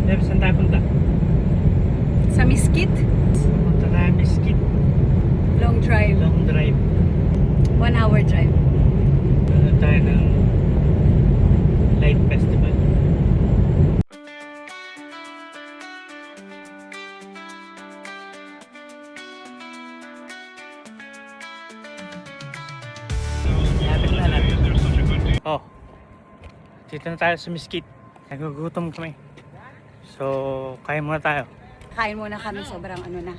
Deb, saan tayo punta? Sa Miskit. Punta tayo Miskit. Long drive. Long drive. 1 hour drive. Punta tayo ng Light Festival. Oh, dito na tayo sa Miskit. Nagugutom kami. So, kain muna tayo. Kain muna kami, sobrang ano na.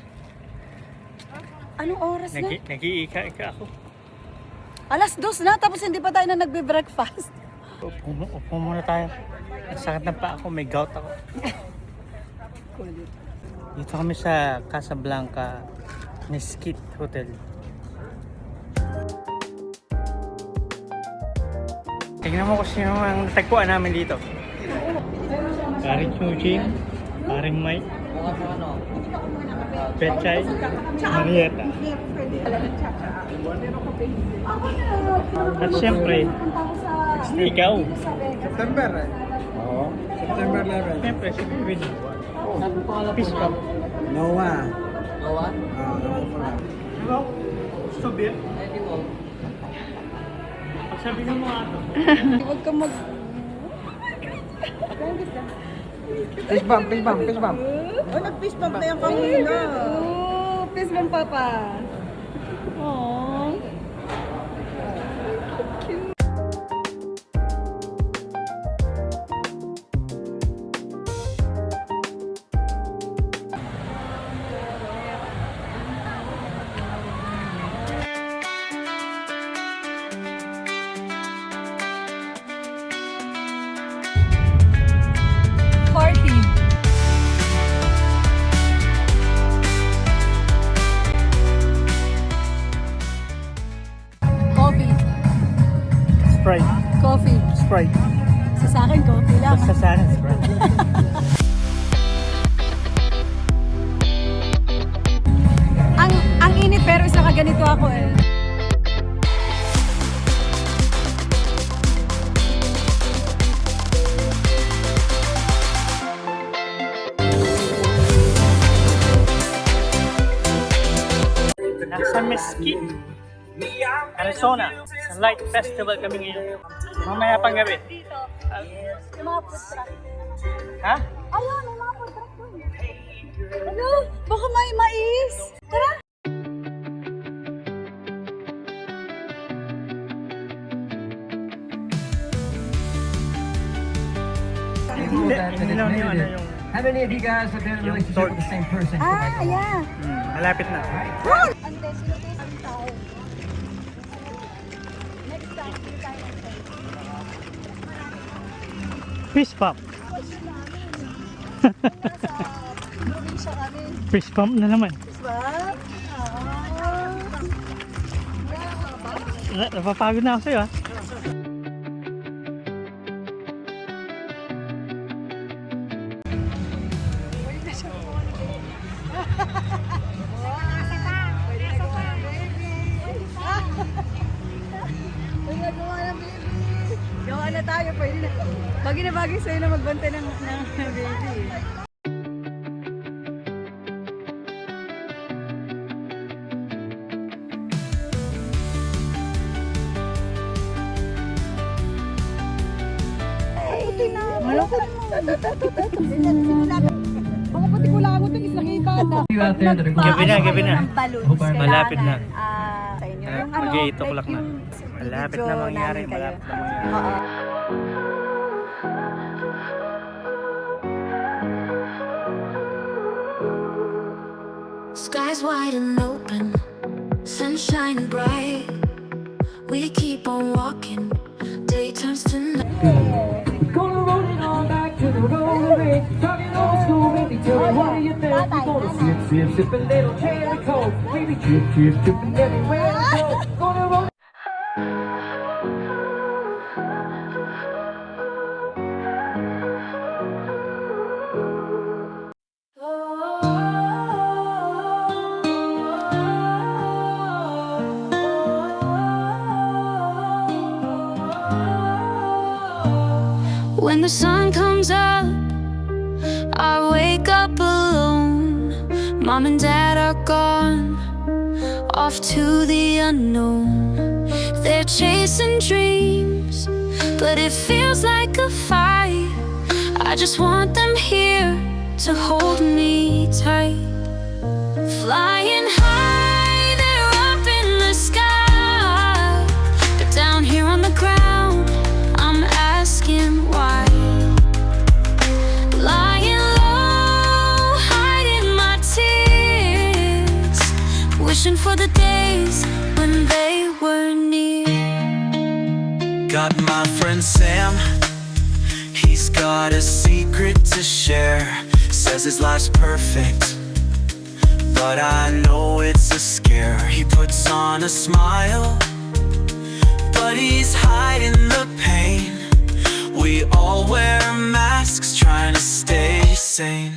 Anong oras na? Nag-iika-ika ako. 2:00 na, tapos hindi pa tayo na nagbe-breakfast. Upo muna tayo. Nasakit na pa ako, may gout ako. Dito kami sa Casablanca Miskit Hotel. Tingnan mo kung sino ang tagpuan namin dito. Paring Chuching, Paring Mike, Pechay, Marietta. At siyempre, ikaw. September eh. Oo. September 11. Siyempre, si Bibin. Peace Cup. Noah. Noah? Hello? Gusto beer? Sabihin mo nga ito. Huwag ka mag... Fish bump, fish bump, fish bump. Oh, nag-fish bump na yung kanina. Oh, fish bump papa. Aww. Party. Coffee. Sprite. Coffee. Sprite. Sa akin, coffee lang. Basta sana Sprite. Ang init pero isa ka ganito ako eh. Nasa Mesquite, Arizona. Sa Light Festival kami ngayon. Mamaya pang gabi. Dito, yung mga food truck. Ha? Ayun, may mga food truck doon. Ano? Baka may mais. Tara! Hindi lang yung ano yung... How many of you guys have been in a relationship with the same person? Yeah. Malapit na. Ante, sino tayo ang tao? Next time, sino tayo ang tao? Fish pump. Nasa probinsya kami. Fish pump na naman. Diba? Napapagod na ako sa'yo ha. Gawa na tayo, pwede na. Bagay na bagay sa'yo na magbantay ng baby. Mga pati ko lang ito is nakita na. You out there that are going Gabi na. Malapit na. Sa inyo. Yung ano, Mag-8 o'clock like na. yung Malapit video na mangyari. namin kayo. Malapit na mangyari. Oo. Skies wide and open, sunshine bright. We keep on walking, day turns to night. Gonna roll it on back to the road, talking old school, baby, tell me what do you think? We gonna sip, sip, sip a little cherry coke, baby, drip, drip, dripping everywhere we go. Gonna roll. When the sun comes up, Mom and dad are gone, off to the unknown. They're chasing dreams, but it feels like a fight. I just want them here to hold me tight. Flying high, they're up in the sky, but down here on the ground, I'm asking why. Lying low, hiding my tears, wishing for the days when they were near. Got my friend Sam, he's got a secret to share. Says his life's perfect, but I know it's a scare. He puts on a smile, but he's hiding the pain. We all wear masks trying to stay sane.